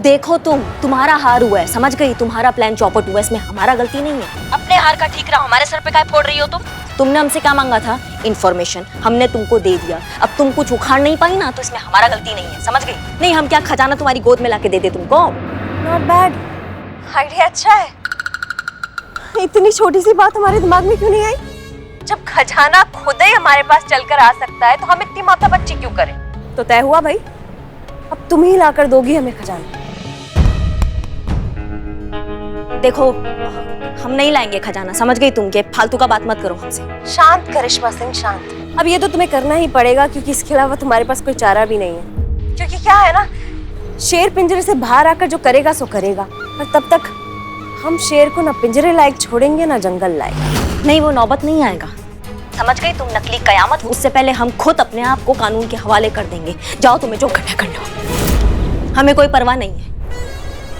देखो तुम्हारा हार हुआ है, समझ गई? तुम्हारा प्लान चौपट हुआ है, इसमें हमारा गलती नहीं है। अपने हार का ठीक रहा, हमारे सर पे काय फोड़ रही हो तुम? तुमने हमसे क्या मांगा था? इन्फॉर्मेशन, हमने तुमको दे दिया। अब तुम कुछ उखाड़ नहीं पाई ना, तो इसमें हमारा गलती नहीं है, समझ गई? नहीं, हम क्या खजाना तुम्हारी गोद में लाके दे दे तुमको? नॉट बैड, आइडिया अच्छा है। इतनी छोटी सी बात हमारे दिमाग में क्यों नहीं आई? जब खजाना खुद ही हमारे पास चलकर आ सकता है तो हम इतनी माथापच्ची क्यों करें? तो तय हुआ भाई, अब तुम ही लाकर दोगी हमें खजाना। देखो, हम नहीं लाएंगे खजाना, समझ गई तुम? के फालतू का बात मत करो हमसे। शांत करिश्मा सिंह, शांत। अब ये तो तुम्हें करना ही पड़ेगा, क्योंकि इसके अलावा तुम्हारे पास कोई चारा भी नहीं है। क्योंकि क्या है ना, शेर पिंजरे से बाहर आकर जो करेगा सो करेगा, पर तब तक हम शेर को ना पिंजरे लायक छोड़ेंगे ना जंगल लायक। नहीं, वो नौबत नहीं आएगा, समझ गई तुम? नकली कयामत, उससे पहले हम खुद अपने आप को कानून के हवाले कर देंगे। जाओ, तुम्हें जो करना करना, हमें कोई परवाह नहीं है।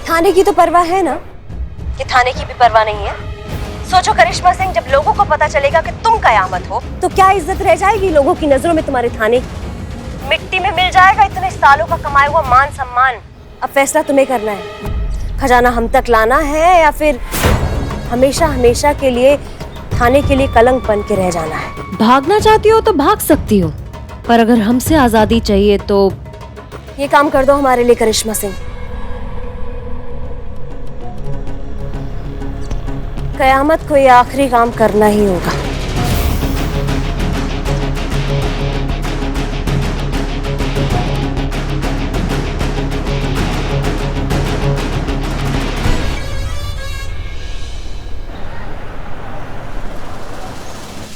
थाने की तो परवाह है ना, कि थाने की भी परवाह नहीं है? सोचो करिश्मा सिंह, जब लोगों को पता चलेगा कि तुम कयामत हो, तो क्या इज्जत रह जाएगी लोगों की नजरों में तुम्हारे थाने? मिट्टी में मिल जाएगा इतने सालों का कमाया हुआ मान सम्मान। अब फैसला तुम्हें करना है, खजाना हम तक लाना है या फिर हमेशा हमेशा के लिए थाने के लिए कलंक बन के रह जाना है। भागना चाहती हो तो भाग सकती हो, पर अगर हमसे आजादी चाहिए तो ये काम कर दो हमारे लिए करिश्मा सिंह। कयामत को ये आखिरी काम करना ही होगा।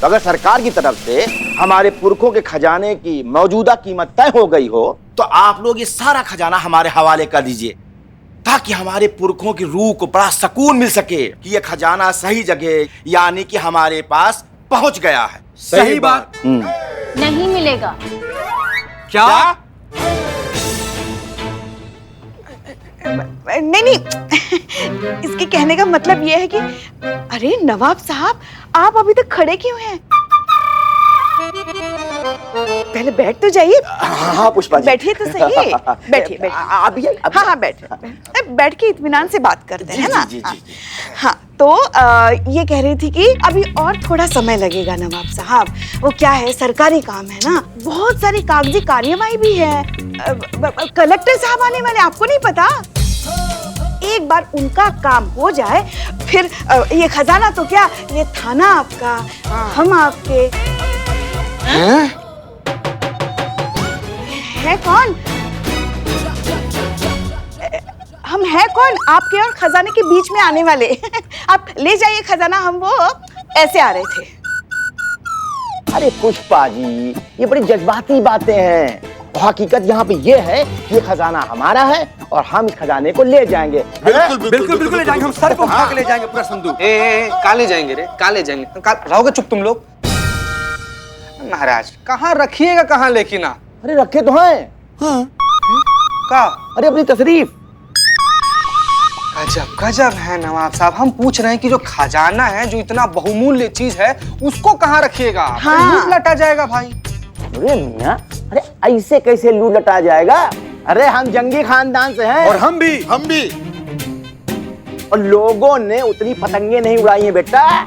तो अगर सरकार की तरफ से हमारे पुरखों के खजाने की मौजूदा कीमत तय हो गई हो, तो आप लोग ये सारा खजाना हमारे हवाले कर दीजिए, ताकि हमारे पुरखों की रूह को बड़ा सुकून मिल सके कि ये खजाना सही जगह, यानी कि हमारे पास पहुंच गया है। सही बात। नहीं मिलेगा। क्या? नहीं, इसके कहने का मतलब ये है कि अरे नवाब साहब, आप अभी तक खड़े क्यों हैं? पहले बैठ तो जाइए। हाँ पुष्पा जी, बैठिए तो सही। बैठिए। हाँ, बैठिए। बैठ के इत्मीनान से बात करते हैं ना। हाँ, तो ये कह रही थी कि अभी और थोड़ा समय लगेगा नवाब साहब। वो क्या है, सरकारी काम है ना, बहुत सारी कागजी कार्यवाही भी है। कलेक्टर साहब आने वाले, आपको नहीं पता? एक बार उनका काम हो जाए, फिर ये खजाना तो क्या, ये थाना आपका, हम आपके। है कौन? हम है कौन आपके और खजाने के बीच में आने वाले? आप ले जाइए खजाना, हम वो ऐसे आ रहे थे। अरे पुष्पा जी, ये बड़ी जज्बाती बातें हैं। हकीकत यहाँ पे ये है कि ये खजाना हमारा है और हम इस खजाने को ले जाएंगे। बिल्कुल ले जाएंगे, हम सर पे उठा के ले जाएंगे पूरा संदूक। काले जाएंगे रे, काले जाएंगे। रहोगे चुप तुम लोग? महाराज कहाँ रखिएगा, कहाँ लेकिन आप? अरे रखे तो हैं। हाँ। का? अरे अपनी तशरीफ। गजब गजब है नवाब साहब, हम पूछ रहे हैं कि जो खजाना है, जो इतना बहुमूल्य चीज है, उसको कहाँ रखिएगा? हाँ। लूट लटा जाएगा भाई। अरे मियां, अरे ऐसे कैसे लूट लटा जाएगा? अरे हम जंगी खानदान से हैं। और हम भी। और लोगों ने उतनी पतंगे नहीं उड़ाई हैं बेटा,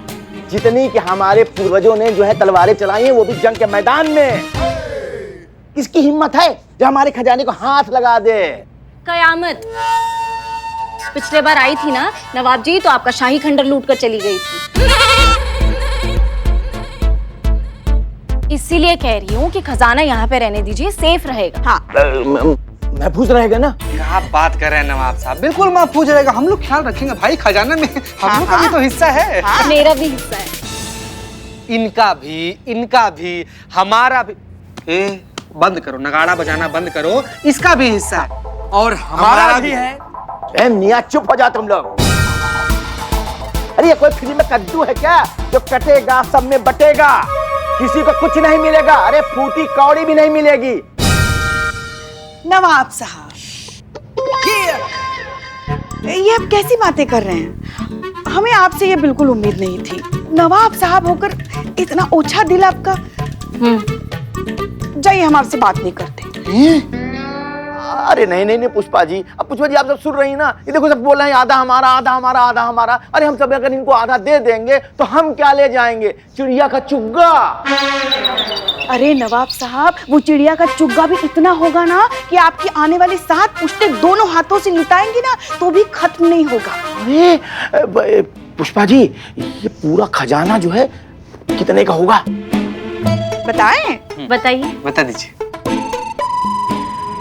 जितनी कि हमारे पूर्वजों ने जो है तलवारें चलाई हैं, वो भी जंग के मैदान में। किसकी हिम्मत है जो हमारे खजाने को हाथ लगा दे? कयामत पिछले बार आई थी ना नवाब जी, तो आपका शाही खंडर लूट कर चली गई थी। इसीलिए कह रही हूँ कि खजाना यहाँ पे रहने दीजिए, सेफ रहेगा। हाँ, महफूज रहेगा ना? क्या बात कर रहे हैं नवाब साहब, बिल्कुल महफूज रहेगा। हम लोग ख्याल रखेंगे भाई, खजाना में हम लोग का भी तो हिस्सा है। हाँ। मेरा भी हिस्सा है। इनका भी, हमारा भी। बंद करो, नगाड़ा बजाना बंद करो, इसका भी हिस्सा है और हमारा भी है। ए मियां चुप हो जा तुम लोग। अरे ये कोई फ्री में कद्दू है क्या जो कटेगा सब में बटेगा? किसी को कुछ नहीं मिलेगा। अरे फूटी कौड़ी भी नहीं मिलेगी। नवाब साहब, ये आप कैसी बातें कर रहे हैं? हमें आपसे ये बिल्कुल उम्मीद नहीं थी। नवाब साहब होकर इतना ओछा दिल आपका। जाइए, हम आपसे बात नहीं करते। अरे नहीं नहीं नहीं पुष्पा जी, अब पुष्पा जी आप सब सुन रही हैं ना, ये देखो सब बोल रहे हैं आधा हमारा आधा हमारा आधा हमारा। अरे हम सब अगर इनको आधा दे देंगे तो हम क्या ले जाएंगे? चिड़िया का चुग्गा। अरे नवाब साहब, वो चिड़िया का चुग्गा भी इतना होगा ना कि आपकी आने वाली 7 पुश्तें दोनों हाथों से लुटाएंगी ना तो भी खत्म नहीं होगा। अरे पुष्पा जी, ये पूरा खजाना जो है कितने का होगा? बताएं? बताइए। बता दीजिए।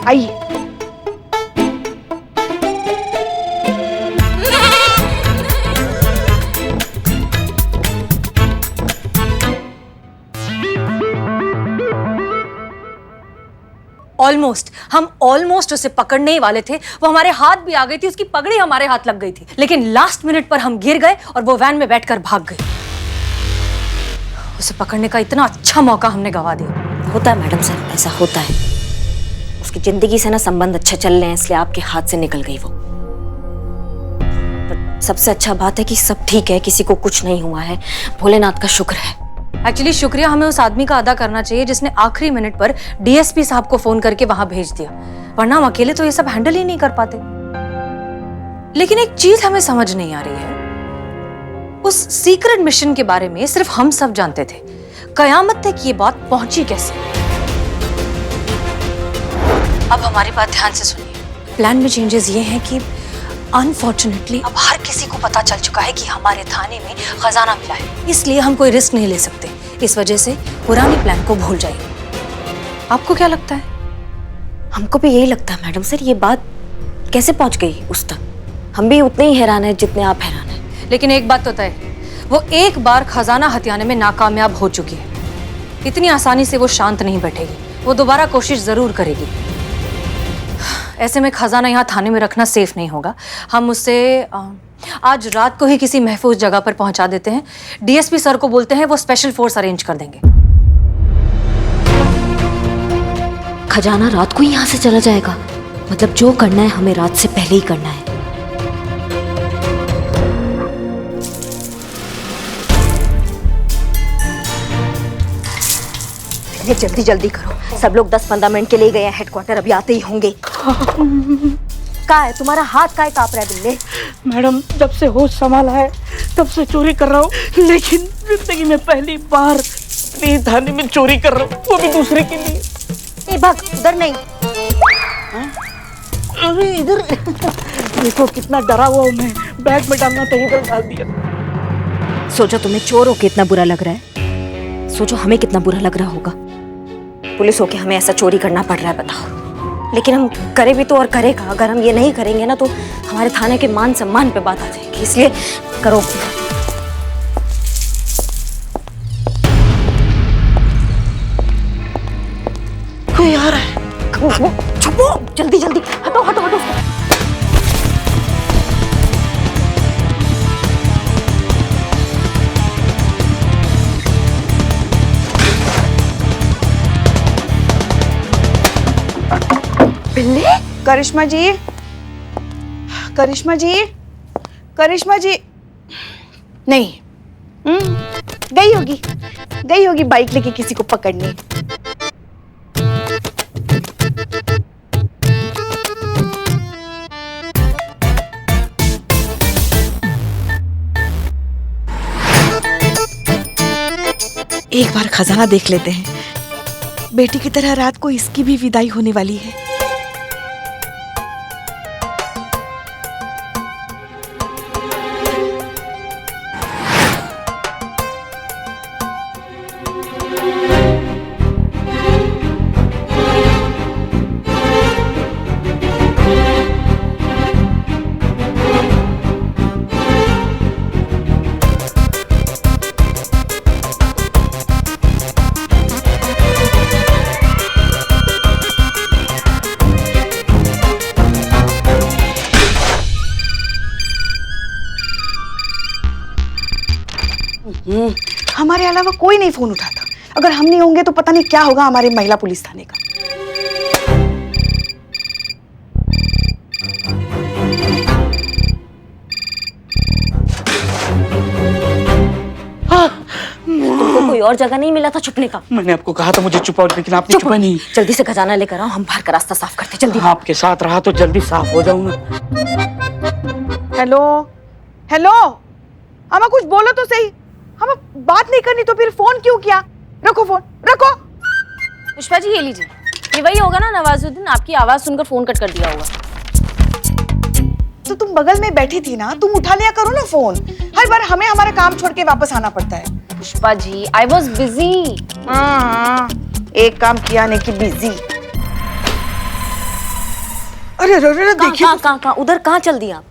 आइए। हम ऑलमोस्ट उसे पकड़ने ही वाले थे। वो हमारे हाथ भी आ गई थी, उसकी पगड़ी हमारे हाथ लग गई थी, लेकिन लास्ट मिनट पर हम गिर गए और वो वैन में बैठकर भाग गई। उसे पकड़ने का इतना अच्छा मौका हमने गवा दिया। होता है मैडम सर, ऐसा होता है। उसकी जिंदगी से ना संबंध अच्छे चल रहे हैं, इसलिए आपके हाथ से निकल गई वो। पर सबसे अच्छा बात है कि सब ठीक है, किसी को कुछ नहीं हुआ है, भोलेनाथ का शुक्र है। एक्चुअली शुक्रिया हमें उस आदमी का अदा करना चाहिए जिसने आखिरी मिनट पर डीएसपी साहब को फोन करके वहां भेज दिया, वरना हम अकेले तो ये सब हैंडल ही नहीं कर पाते। लेकिन एक चीज हमें समझ नहीं आ रही है, उस सीक्रेट मिशन के बारे में सिर्फ हम सब जानते थे, कयामत तक ये बात पहुंची कैसे? अब हमारी बात ध्यान से सुनिए। प्लान में चेंजेस ये हैं कि अनफॉर्चुनेटली अब हर किसी को पता चल चुका है कि हमारे थाने में खजाना मिला है, इसलिए हम कोई रिस्क नहीं ले सकते। इस वजह से पुरानी प्लान को भूल जाइए। आपको क्या लगता है? हमको भी यही लगता है मैडम सर, ये बात कैसे पहुंच गई उस तक? हम भी उतने ही हैरान हैं जितने आप हैरान हैं। लेकिन एक बात तो तय है, वो एक बार खजाना हथियाने में नाकामयाब हो चुकी है। इतनी आसानी से वो शांत नहीं बैठेगी, वो दोबारा कोशिश जरूर करेगी। ऐसे में खजाना यहाँ थाने में रखना सेफ नहीं होगा। हम उसे आज रात को ही किसी महफूज जगह पर पहुंचा देते हैं। डीएसपी सर को बोलते हैं, वो स्पेशल फोर्स अरेंज कर देंगे। खजाना रात को ही यहाँ से चला जाएगा? मतलब जो करना है हमें रात से पहले ही करना है। जल्दी जल्दी करो, सब लोग 10-15 मिनट के लिए गए हैं हेडक्वार्टर, अभी आते ही होंगे। का है तुम्हारा हाथ काय कांप रहा है बिल्ले? मैडम, जब से होश संभाला है तब से चोरी कर रहा हूँ, लेकिन जिंदगी में पहली बार अपनी थाने में चोरी कर रहा हूँ, वो भी दूसरे के लिए। ए भाग, उधर नहीं। अरे इधर देखो कितना डरा हुआ हूँ मैं, बैग में डालना था इधर डाल दिया। सोचो तुम्हें चोर होके इतना बुरा लग रहा है, सोचो हमें कितना बुरा लग रहा होगा। पुलिस होके हमें ऐसा चोरी करना पड़ रहा है, बताओ। लेकिन हम करें भी तो और करेगा, अगर हम ये नहीं करेंगे ना तो हमारे थाने के मान सम्मान पे बात आ जाएगी, इसलिए करो। कोई आ रहा है। छुपो, जल्दी जल्दी, हटो हटो हटो। करिश्मा जी, करिश्मा जी, करिश्मा जी नहीं, गई होगी बाइक लेके किसी को पकड़ने। एक बार खजाना देख लेते हैं, बेटी की तरह रात को इसकी भी विदाई होने वाली है। हमारे अलावा कोई नहीं फोन उठाता। अगर हम नहीं होंगे तो पता नहीं क्या होगा हमारे महिला पुलिस थाने का। तुमको कोई कोई और जगह नहीं मिला था छुपने का? मैंने आपको कहा था मुझे छुपाओ, लेकिन आपने छुपा नहीं। जल्दी से खजाना लेकर आओ, हम बाहर का रास्ता साफ करते, जल्दी। आपके साथ रहा तो जल्दी साफ हो जाऊंगा। हेलो हेलो, हमें कुछ बोलो तो सही। हमें बात नहीं करनी तो फिर फोन क्यों किया? रखो फोन, रखो। पुष्पा जी ये लीजिए, ये वही होगा ना नवाजुद्दीन, आपकी आवाज सुनकर फोन कट कर दिया होगा। तो तुम बगल में बैठी थी ना, तुम उठा लिया करो ना फोन। हर बार हमें हमारा काम छोड़ के वापस आना पड़ता है। Pushpa ji I was busy. हाँ, एक काम किया नहीं कि बिजी। अरे देखिए, कहाँ उधर कहाँ चल दिया?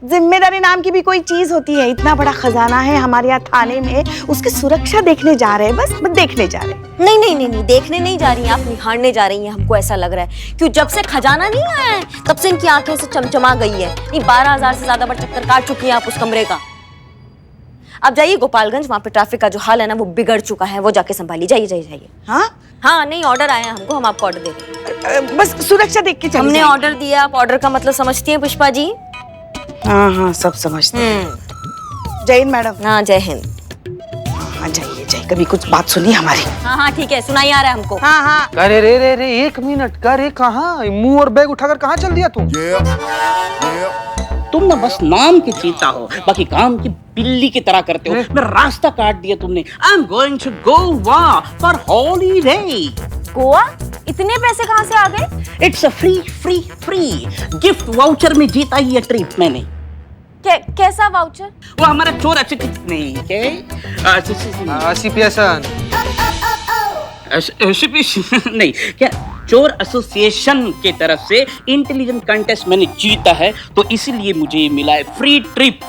जिम्मेदारी नाम की भी कोई चीज होती है। इतना बड़ा खजाना है हमारे यहाँ थाने में, उसकी सुरक्षा देखने जा रहे हैं, बस देखने जा रहे हैं। नहीं नहीं नहीं नहीं, देखने नहीं जा रही हैं आप, निहारने जा रही हैं। हमको ऐसा लग रहा है क्यों जब से खजाना नहीं आया है तब से इनकी आंखें से चमचमा गई है। नहीं 12,000 से ज्यादा बार चक्कर काट चुकी हैं आप उस कमरे का। अब जाइए गोपालगंज, वहाँ पे ट्रैफिक का जो हाल है ना वो बिगड़ चुका है, वो जाके संभालिए। जाइए जाइए जाइए। हाँ हाँ नहीं, ऑर्डर आया है हमको, हम आपको ऑर्डर दे रहे हैं। बस सुरक्षा देख के चलिए। हमने ऑर्डर दिया, आप ऑर्डर का मतलब समझती हैं पुष्पा जी? हाँ हाँ सब समझते हैं। जय हिंद मैडम। हाँ जय हिंद। हाँ जाइए जाइए, कभी कुछ बात सुनिए हमारी। हाँ हाँ ठीक है, सुनाई आ रहा है हमको। हाँ हाँ। अरे रे रे रे, एक मिनट, करे कहाँ मुंह और बैग उठाकर कहाँ चल दिया तुम? तुम ना बस नाम के चीता हो, बाकी काम की बिल्ली की तरह करते हो। मेरा रास्ता काट दिया तुमने। I am going to Goa for holiday. Goa? इतने पैसे कहाँ से आ गए? It's a free gift voucher में जीता ये ट्रिप मैंने। कैसा वाउचर? वो हमारा चोर नहीं नहीं क्या, चोर एसोसिएशन के तरफ से इंटेलिजेंट कंटेस्ट मैंने जीता है, तो इसीलिए मुझे ये मिला है free trip.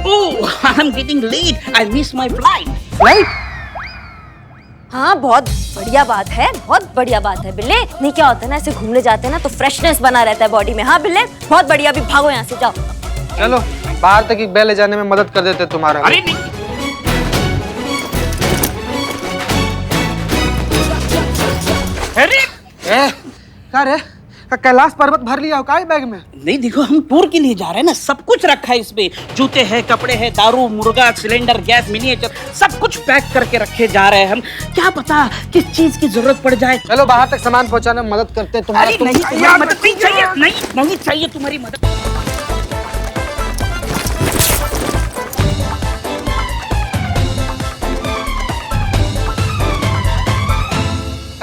Oh I am getting late, I miss my flight. हाँ बहुत बढ़िया बात है, बहुत बढ़िया बात है बिल्ले। नहीं क्या होता है ना, ऐसे घूमने जाते हैं ना तो फ्रेशनेस बना रहता है बॉडी में। हाँ बिल्ले बहुत बढ़िया, अभी भागो यहाँ से, जाओ। चलो बाहर तक की बैल ले जाने में मदद कर देते तुम्हारा। अरे नहीं, अरे क्या रे, कैलाश पर्वत भर लिया हो का बैग में? नहीं देखो, हम टूर के लिए जा रहे हैं ना, सब कुछ रखा है इसमें। जूते हैं, कपड़े हैं, दारू, मुर्गा, सिलेंडर, गैस, मिनिएचर, सब कुछ पैक करके रखे जा रहे हैं हम। क्या पता किस चीज की जरूरत पड़ जाए। चलो बाहर तक सामान पहुंचाने में मदद करते हैं तुम्हारा। अरे नहीं, तुम्हारी मदद नहीं चाहिए, नहीं चाहिए तुम्हारी मदद।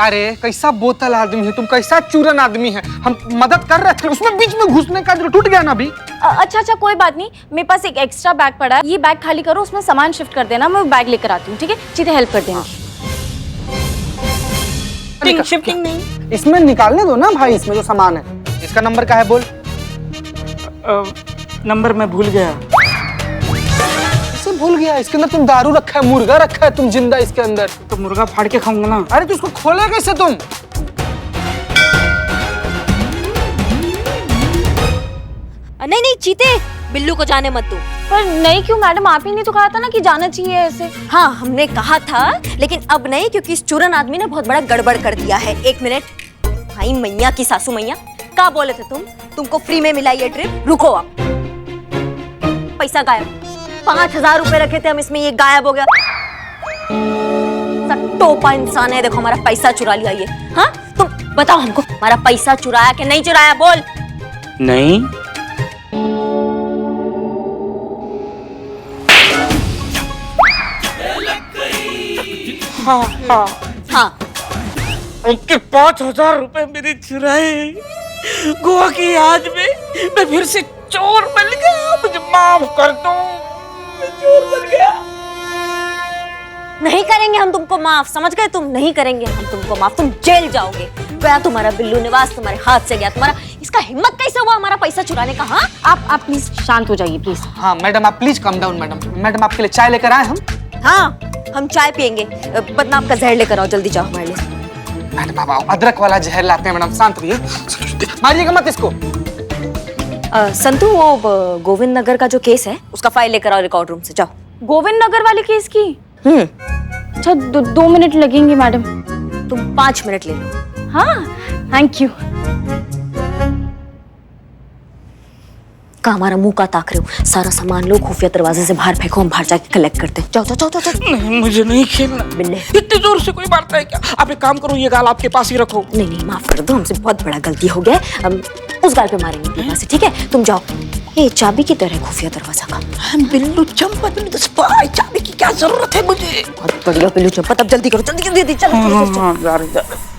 अरे कैसा बोतल आदमी है तुम, कैसा चूरन आदमी है। हम मदद कर रहे थे, उसमें बीच में घुसने का टूट गया ना अभी। अच्छा कोई बात नहीं, मेरे पास एक एक्स्ट्रा बैग पड़ा है, ये बैग खाली करो, उसमें सामान शिफ्ट कर देना, मैं बैग लेकर आती हूँ, ठीक है? चीजें हेल्प कर देंगी। शिफ्टिंग नहीं, इसमें निकालने दो ना भाई, इसमें जो सामान है। इसका नंबर क्या है बोल? नंबर मैं भूल गया। इसे भूल गया? इसके अंदर तुम दारू रखा है, मुर्गा रखा है तुम जिंदा इसके अंदर। तो मुर्गा फाड़ के खाऊंगा ना। अरे तो उसको खोले कैसे तुम? नहीं चीते, बिल्लू को जाने मत दो। पर नहीं क्यों मैडम, आप ही ने तो कहा था ना कि जाना चाहिए ऐसे। हाँ हमने कहा था, लेकिन अब नहीं, क्योंकि इस चूरन आदमी ने बहुत बड़ा गड़बड़ कर दिया है। एक मिनट भाई, मैया की सासू मैया, क्या बोले थे तुमको फ्री में मिला ये ट्रिप? रुको आप, पैसा गायब। 5,000 रुपए रखे थे हम इसमें, ये गायब हो गया। टोपा इंसान है, देखो हमारा पैसा चुरा लिया ये। हाँ तुम बताओ हमको, हमारा पैसा चुराया कि नहीं चुराया? बोल। नहीं हाँ उनके 5,000 रुपए मेरे चुराए। गोवा की याद में मैं फिर से चोर बन गया, मुझे माफ कर दो, मैं चोर बन गया। नहीं करेंगे हम तुमको माफ, समझ गए तुम? नहीं करेंगे हम तुमको माफ, तुम जेल जाओगे। गया तुम्हारा बिल्लू निवास, तुम्हारे हाथ से गया। तुम्हारा इसका हिम्मत कैसे हुआ हमारा पैसा चुराने का? हाँ आप प्लीज शांत हो जाइए प्लीज। हाँ मैडम आप प्लीज कम डाउन। मैडम आपके लिए चाय लेकर आए हम। हाँ हम चाय पियेंगे, बदनाम का जहर लेकर आओ, जल्दी जाओ हमारे लिए। मैडम आप अदरक वाला जहर लाते हैं मैडम, शांत रहिए, मारिएगा मत इसको। संतू, वो गोविंद नगर का जो केस है उसका फाइल लेकर आओ रिकॉर्ड रूम से, जाओ। गोविंद नगर वाले केस की? अच्छा 2 मिनट लगेंगे मैडम। तुम 5 मिनट ले लो। हाँ थैंक यू। का हमारा मुंह का ताक रहे हो? सारा सामान लो, खुफिया दरवाजे से बाहर फेंको, हम बाहर जाके कलेक्ट करते हैं। जाओ जाओ जाओ जाओ। नहीं, मुझे नहीं खेलना। बिल्ले। इतनी जोर से कोई मारता है क्या? आप एक काम करो, ये गाल आपके पास ही रखो। नहीं नहीं, माफ कर दो, हमसे बहुत बड़ा गलती हो गया। हम उस गाल पे मारेंगे अपने पास से, ठीक है? तुम जाओ। ये चाबी की तरह खुफिया दरवाजा का। बिल्लू चंपा, बिल्लू तो स्पाई, चाबी की क्या जरूरत है मुझे? बहुत बढ़िया बिल्लू चंपा, अब जल्दी करो, जल्दी जल्दी चलो। हाँ, जा रही, जा रही।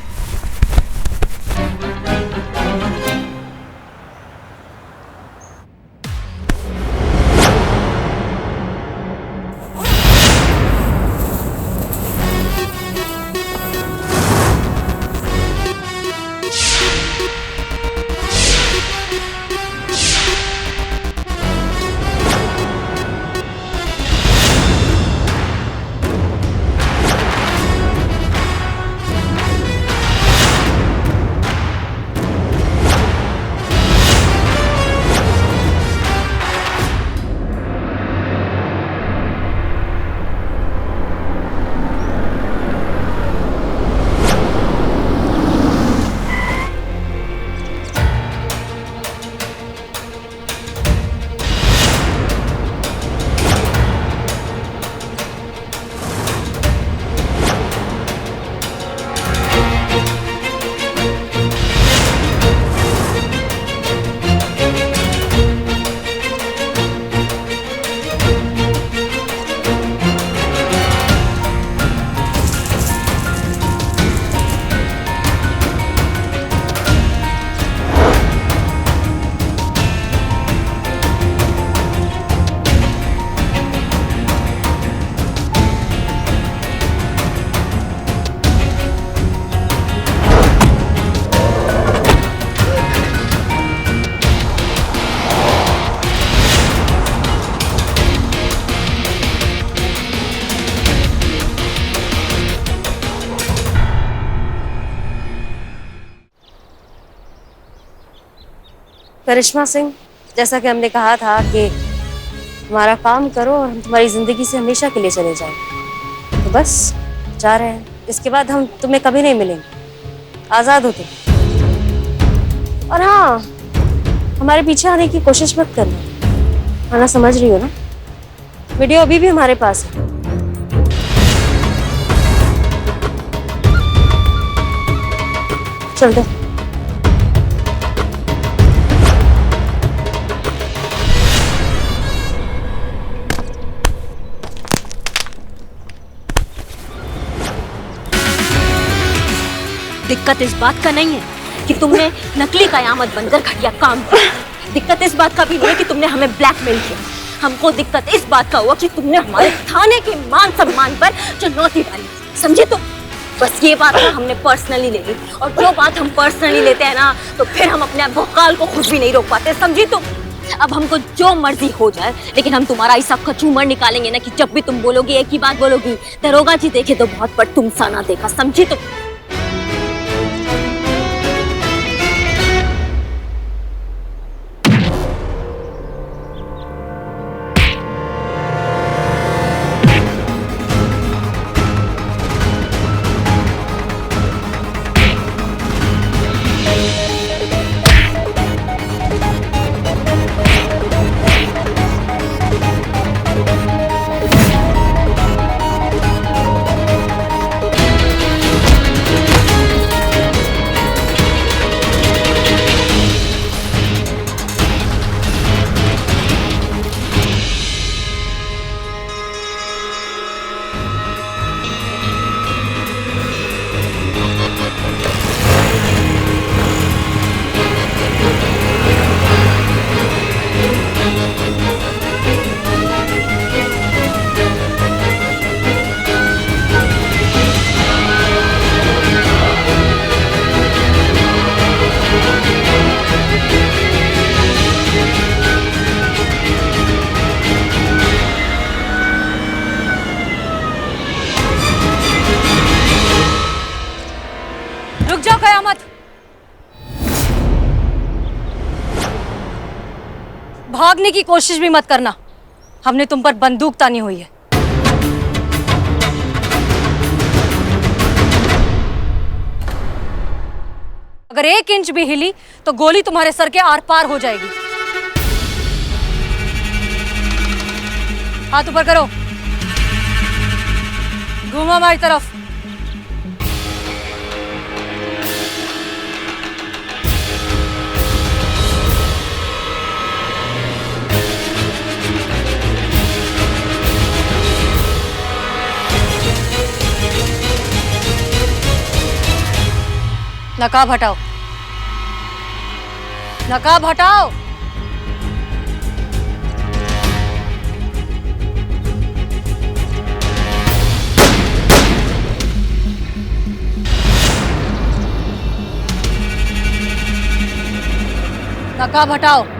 करिश्मा सिंह, जैसा कि हमने कहा था कि हमारा काम करो और हम तुम्हारी जिंदगी से हमेशा के लिए चले जाएं, तो बस जा रहे हैं। इसके बाद हम तुम्हें कभी नहीं मिलेंगे, आजाद हो तुम। और हाँ, हमारे पीछे आने की कोशिश मत करना, आना, समझ रही हो ना? वीडियो अभी भी हमारे पास है। चल दो। दिक्कत इस बात का नहीं है कि तुमने नकली कयामत बनकर घटिया काम किया। दिक्कत इस बात का भी नहीं है कि तुमने हमें ब्लैकमेल किया। हमको दिक्कत इस बात का हुआ कि तुमने हमारे थाने के मान सम्मान पर चुनौती डाली। समझे तुम? बस ये बात ना हमने पर्सनली ले ली, और जो बात हम पर्सनली लेते हैं ना, तो फिर हम अपने भौकाल को खुद भी नहीं रोक पाते। समझी तुम? अब हमको जो मर्जी हो जाए, लेकिन हम तुम्हारा ऐसा कचूमर निकालेंगे ना कि जब भी तुम बोलोगी एक ही बात बोलोगी, दरोगा जी देखे तो बहुत, पर तुम सा ना देखा। समझी तुम? भागने की कोशिश भी मत करना, हमने तुम पर बंदूक तानी हुई है। अगर 1 इंच भी हिली तो गोली तुम्हारे सर के आर पार हो जाएगी। हाथ ऊपर करो, घूमो हमारी तरफ। नकाब हटाओ, नकाब हटाओ। नकाब हटाओ।